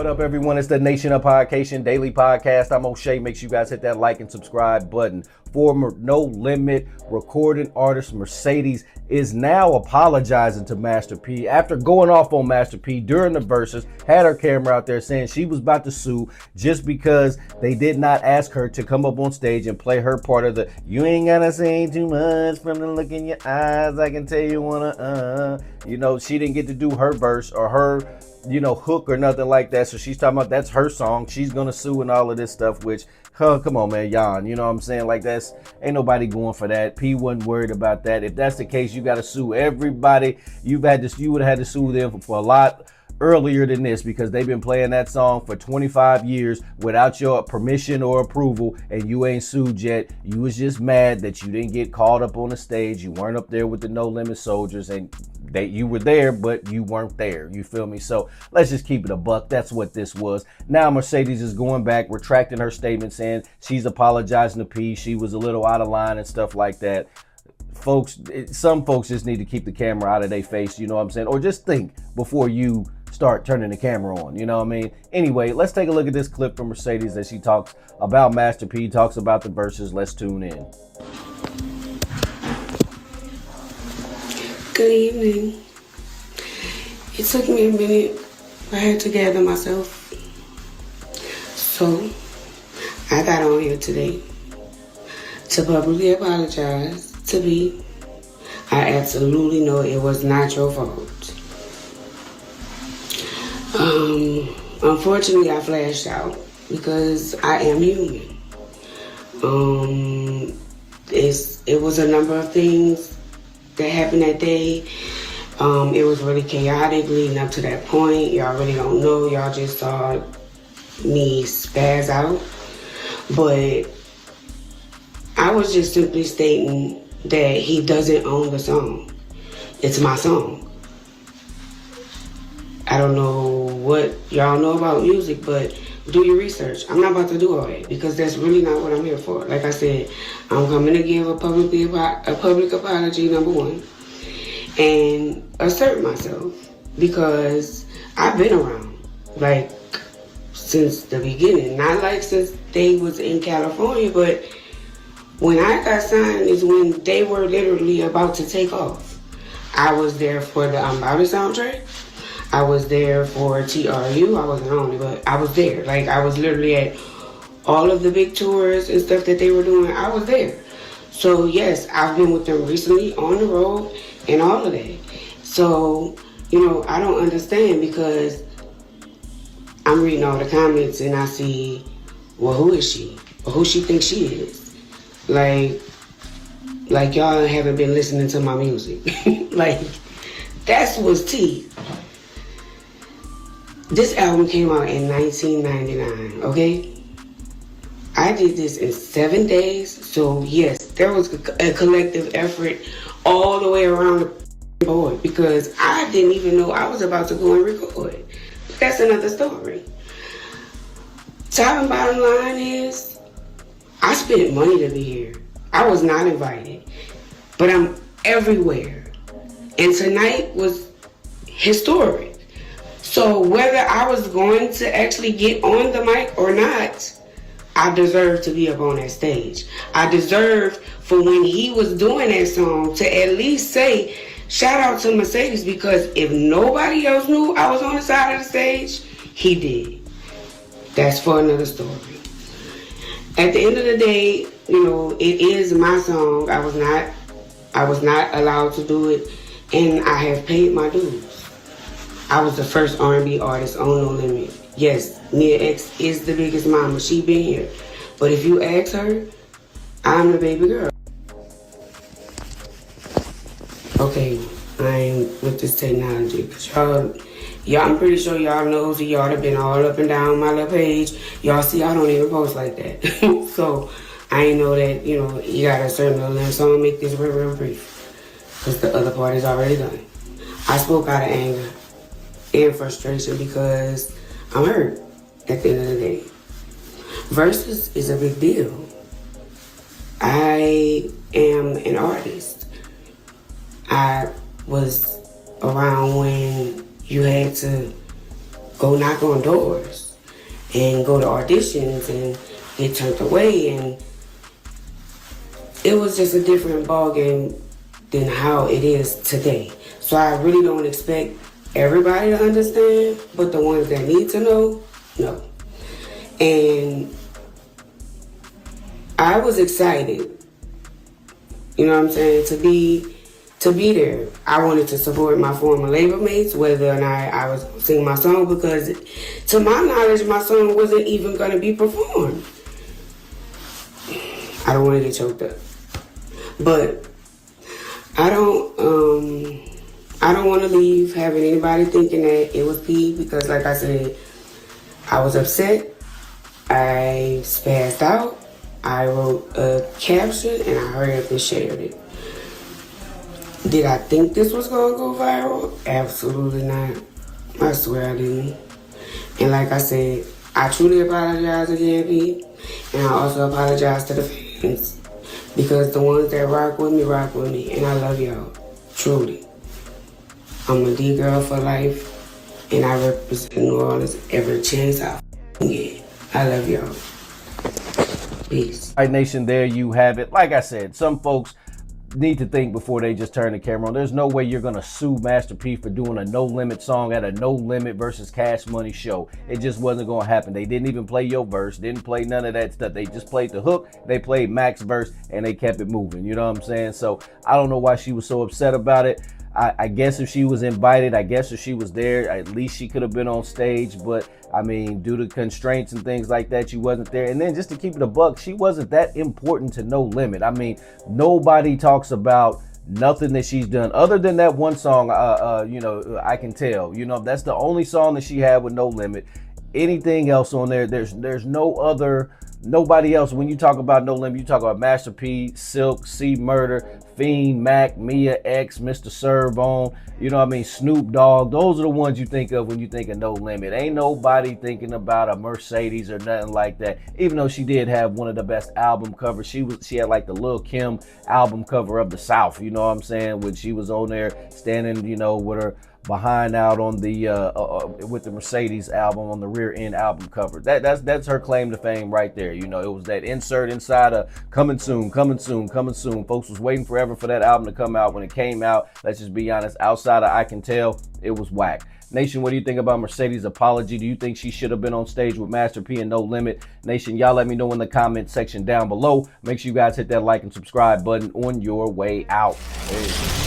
What up, everyone? It's the Nation of Podcation Daily Podcast. I'm O'Shea. Make sure you guys hit that like and subscribe button. Former No Limit recording artist Mercedes is now apologizing to Master P after going off on Master P during the Verzuz. Had her camera out there saying she was about to sue just because they did not ask her to come up on stage and play her part of the "you ain't gotta say too much from the look in your eyes, I can tell you wanna she didn't get to do her verse or her hook or nothing like that. So she's talking about that's her song. She's gonna sue and all of this stuff, which, come on, man, Jan, you know what I'm saying? Like, that's, ain't nobody going for that. P wasn't worried about that. If that's the case, you gotta sue everybody. You would have had to sue them for a lot earlier than this, because they've been playing that song for 25 years without your permission or approval, and you ain't sued yet. You was just mad that you didn't get called up on the stage. You weren't up there with the No Limit soldiers, and you were there, but you weren't there. You feel me? So let's just keep it a buck. That's what this was. Now Mercedes is going back, retracting her statement, saying she's apologizing to P. She was a little out of line and stuff like that. Some folks just need to keep the camera out of their face, you know what I'm saying? Or just think before you start turning the camera on, you know what I mean? Anyway, let's take a look at this clip from Mercedes as she talks about Master P, talks about the Verzuz. Let's tune in. Good evening. It took me a minute. I had to gather myself. So, I got on here today to publicly apologize to B. I absolutely know it was not your fault. Unfortunately, I flashed out because I am human. It was a number of things that happened that day. It was really chaotic leading up to that point. Y'all really don't know. Y'all just saw me spaz out. But I was just simply stating that he doesn't own the song. It's my song. I don't know what y'all know about music, but do your research. I'm not about to do all that because that's really not what I'm here for. Like I said, I'm coming to give a public apology, number one, and assert myself because I've been around, like, since the beginning. Not like since they was in California, but when I got signed is when they were literally about to take off. I was there for the I'm About It soundtrack. I was there for TRU. I wasn't on it, but I was there. Like, I was literally at all of the big tours and stuff that they were doing. I was there. So, yes, I've been with them recently on the road and all of that. So, I don't understand because I'm reading all the comments and I see, well, who is she? Or who she thinks she is? Like y'all haven't been listening to my music. Like, that's what's tea. This album came out in 1999, okay? I did this in 7 days, so yes, there was a collective effort all the way around the board because I didn't even know I was about to go and record. But that's another story. Top and bottom line is, I spent money to be here. I was not invited, but I'm everywhere. And tonight was historic. So whether I was going to actually get on the mic or not, I deserve to be up on that stage. I deserve for when he was doing that song to at least say, shout out to Mercedes, because if nobody else knew I was on the side of the stage, he did. That's for another story. At the end of the day, it is my song. I was not allowed to do it, and I have paid my dues. I was the first R&B artist on No Limit. Yes, Nia X is the biggest mama. She been here. But if you ask her, I'm the baby girl. Okay, I ain't with this technology. Cause y'all, I'm pretty sure y'all know, so y'all have been all up and down my little page. Y'all see I don't even post like that. So I ain't know that, you got a certain little limit. So I'm gonna make this real brief. Because the other part is already done. I spoke out of anger and frustration because I'm hurt at the end of the day. Verzuz is a big deal. I am an artist. I was around when you had to go knock on doors and go to auditions and get turned away, and it was just a different ballgame than how it is today. So I really don't expect everybody to understand, but the ones that need to know. And I was excited, you know what I'm saying, to be there. I wanted to support my former labor mates, whether or not I was singing my song, because to my knowledge, my song wasn't even going to be performed. I don't want to get choked up. But I don't want to leave having anybody thinking that it was P, because like I said, I was upset. I spazzed out. I wrote a caption and I hurried up and shared it. Did I think this was going to go viral? Absolutely not. I swear I didn't. And like I said, I truly apologize again, P. And I also apologize to the fans. Because the ones that rock with me. And I love y'all. Truly. I'm a D girl for life. And I represent New Orleans every chance I get. I love y'all. Peace. All right, Nation, there you have it. Like I said, some folks need to think before they just turn the camera on. There's no way you're gonna sue Master P for doing a No Limit song at a No Limit versus Cash Money show. It just wasn't gonna happen. They didn't even play your verse, didn't play none of that stuff. They just played the hook, they played Mac's verse, and they kept it moving. You know what I'm saying? So I don't know why she was so upset about it. I guess if she was invited, I guess if she was there, at least she could have been on stage. But I mean, due to constraints and things like that, she wasn't there. And then just to keep it a buck, she wasn't that important to No Limit. I mean, nobody talks about nothing that she's done other than that one song. You know, I Can Tell. You know, that's the only song that she had with No Limit. Anything else on there, there's nobody else. When you talk about No Limit, you talk about Master P, Silk, C Murder, Fiend, Mac, Mia X, Mr. Servon, you know what I mean, Snoop Dogg. Those are the ones you think of when you think of No Limit. Ain't nobody thinking about a Mercedes or nothing like that. Even though she did have one of the best album covers. She had like the Lil' Kim album cover of the South, you know what I'm saying, when she was on there standing, you know, with her behind out on the with the Mercedes album on the rear end album cover. That's her claim to fame right there. You know, it was that insert inside of coming soon. Folks was waiting forever for that album to come out. When it came out, let's just be honest, outside of I Can Tell, it was whack. Nation, what do you think about Mercedes' apology? Do you think she should have been on stage with Master P and No Limit? Nation, y'all let me know in the comment section down below. Make sure you guys hit that like and subscribe button on your way out. Hey.